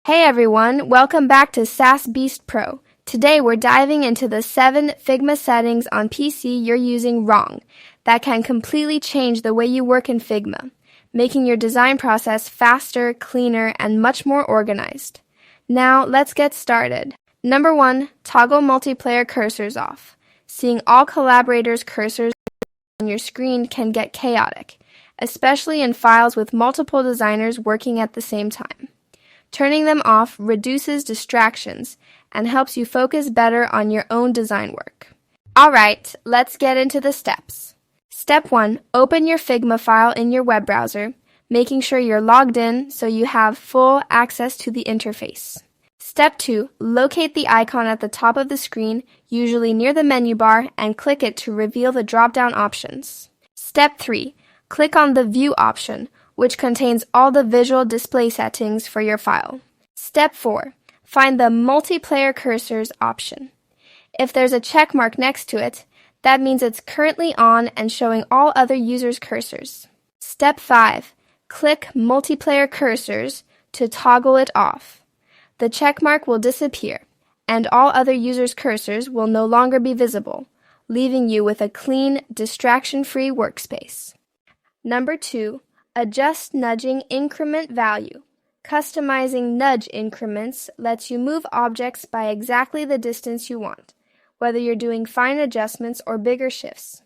Hey everyone, welcome back to SAS Beast Pro. Today we're diving into the 7 Figma settings on PC you're using wrong that can completely change the way you work in Figma, making your design process faster, cleaner, and much more organized. Now let's get started. Number 1, toggle multiplayer cursors off. Seeing all collaborators' cursors on your screen can get chaotic, especially in files with multiple designers working at the same time. Turning them off reduces distractions and helps you focus better on your own design work. Alright, let's get into the steps. Step 1. Open your Figma file in your web browser, making sure you're logged in so you have full access to the interface. Step 2. Locate the icon at the top of the screen, usually near the menu bar, and click it to reveal the drop-down options. Step 3. Click on the View option, which contains all the visual display settings for your file. Step 4. Find the Multiplayer Cursors option. If there's a check mark next to it, that means it's currently on and showing all other users' cursors. Step 5. Click Multiplayer Cursors to toggle it off. The check mark will disappear, and all other users' cursors will no longer be visible, leaving you with a clean, distraction-free workspace. Number 2. Adjust nudging increment value. Customizing nudge increments lets you move objects by exactly the distance you want, whether you're doing fine adjustments or bigger shifts.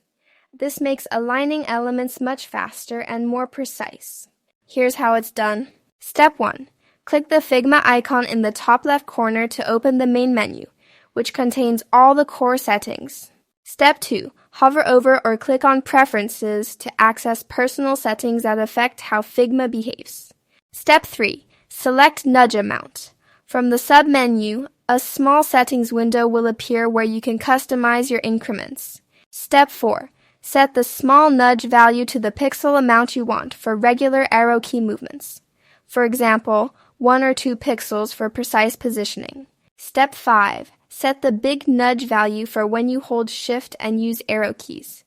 This makes aligning elements much faster and more precise. Here's how it's done. Step 1. Click the Figma icon in the top left corner to open the main menu, which contains all the core settings. Step 2. Hover over or click on Preferences to access personal settings that affect how Figma behaves. Step 3. Select Nudge Amount. From the sub-menu, a small settings window will appear where you can customize your increments. Step 4. Set the small nudge value to the pixel amount you want for regular arrow key movements. For example, 1 or 2 pixels for precise positioning. Step 5. Set the big nudge value for when you hold Shift and use arrow keys.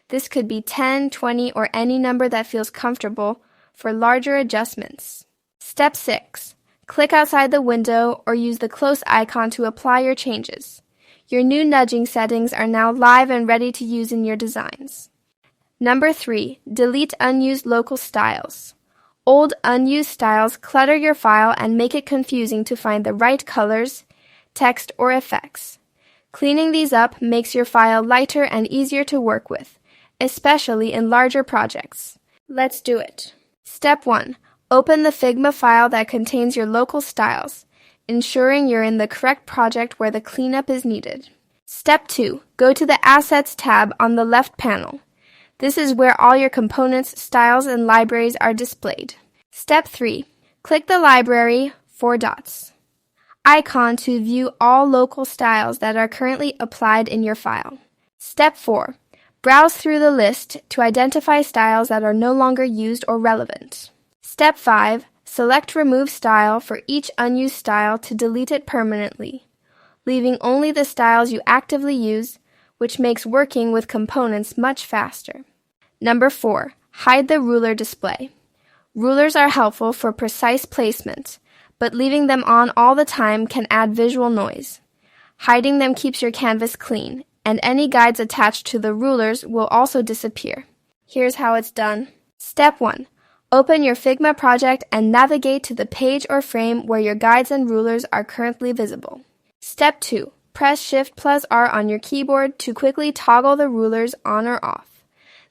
This could be 10, 20, or any number that feels comfortable for larger adjustments. Step 6. Click outside the window or use the close icon to apply your changes. Your new nudging settings are now live and ready to use in your designs. Number 3. Delete unused local styles. Old unused styles clutter your file and make it confusing to find the right colors, text, or effects. Cleaning these up makes your file lighter and easier to work with, especially in larger projects. Let's do it. Step 1. Open the Figma file that contains your local styles, ensuring you're in the correct project where the cleanup is needed. Step 2. Go to the Assets tab on the left panel. This is where all your components, styles, and libraries are displayed. Step 3. Click the Library, 4 dots, icon to view all local styles that are currently applied in your file. Step 4. Browse through the list to identify styles that are no longer used or relevant. Step 5. Select Remove Style for each unused style to delete it permanently, leaving only the styles you actively use, which makes working with components much faster. Number 4. Hide the ruler display. Rulers are helpful for precise placement, but leaving them on all the time can add visual noise. Hiding them keeps your canvas clean, and any guides attached to the rulers will also disappear. Here's how it's done. Step 1. Open your Figma project and navigate to the page or frame where your guides and rulers are currently visible. Step 2. Press Shift+R on your keyboard to quickly toggle the rulers on or off.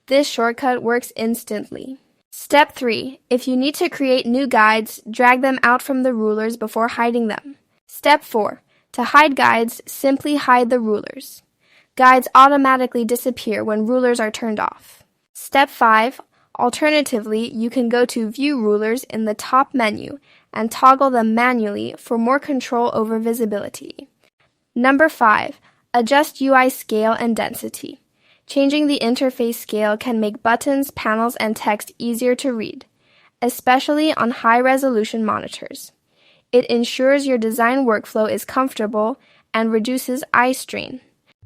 This shortcut works instantly. Step 3. If you need to create new guides, drag them out from the rulers before hiding them. Step 4. To hide guides, simply hide the rulers. Guides automatically disappear when rulers are turned off. Step 5. Alternatively, you can go to View Rulers in the top menu and toggle them manually for more control over visibility. Number 5. Adjust UI scale and density. Changing the interface scale can make buttons, panels, and text easier to read, especially on high-resolution monitors. It ensures your design workflow is comfortable and reduces eye strain.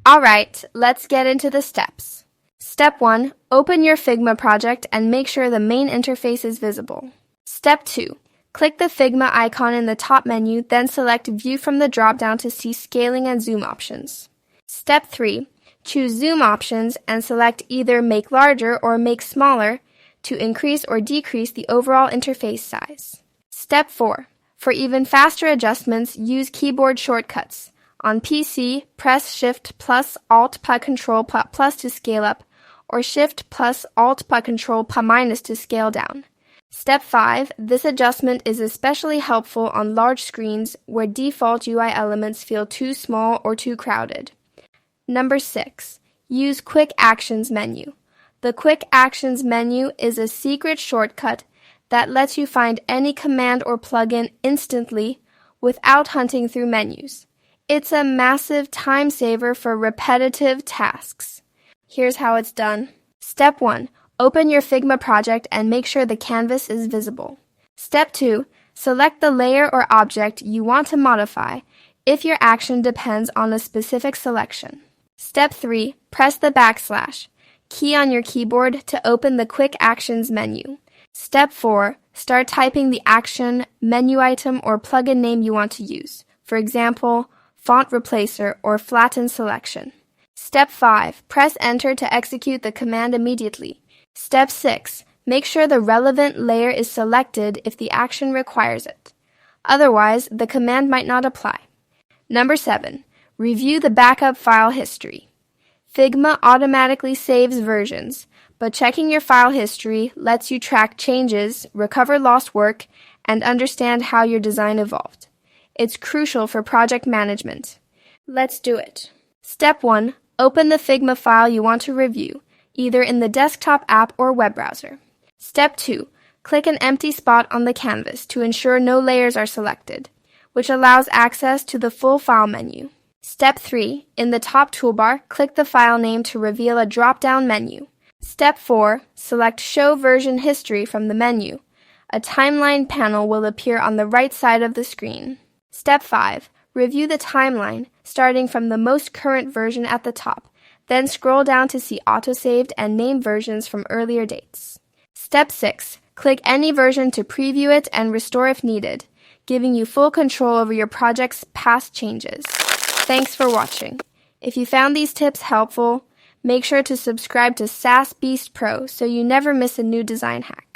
Alright, let's get into the steps. Step 1. Open your Figma project and make sure the main interface is visible. Step 2. Click the Figma icon in the top menu, then select View from the drop-down to see scaling and zoom options. Step 3. Choose Zoom options and select either Make Larger or Make Smaller to increase or decrease the overall interface size. Step 4. For even faster adjustments, use keyboard shortcuts. On PC, press Shift plus Alt + Control + to scale up, or Shift plus Alt + Control - to scale down. Step 5. This adjustment is especially helpful on large screens where default UI elements feel too small or too crowded. Number 6. Use Quick Actions menu. The Quick Actions menu is a secret shortcut that lets you find any command or plugin instantly without hunting through menus. It's a massive time saver for repetitive tasks. Here's how it's done. Step 1. Open your Figma project and make sure the canvas is visible. Step 2. Select the layer or object you want to modify if your action depends on a specific selection. Step 3. Press the # key on your keyboard to open the Quick Actions menu. Step 4. Start typing the action, menu item, or plugin name you want to use. For example, Font Replacer or Flatten Selection. Step 5. Press Enter to execute the command immediately. Step 6. Make sure the relevant layer is selected if the action requires it. Otherwise, the command might not apply. Number 7. Review the backup file history. Figma automatically saves versions, but checking your file history lets you track changes, recover lost work, and understand how your design evolved. It's crucial for project management. Let's do it. Step 1. Open the Figma file you want to review, either in the desktop app or web browser. Step 2. Click an empty spot on the canvas to ensure no layers are selected, which allows access to the full file menu. Step 3. In the top toolbar, click the file name to reveal a drop-down menu. Step 4. Select Show Version History from the menu. A timeline panel will appear on the right side of the screen. Step 5. Review the timeline, starting from the most current version at the top, then scroll down to see autosaved and name versions from earlier dates. Step 6. Click any version to preview it and restore if needed, giving you full control over your project's past changes. Thanks for watching. If you found these tips helpful, make sure to subscribe to SaaS Beast Pro so you never miss a new design hack.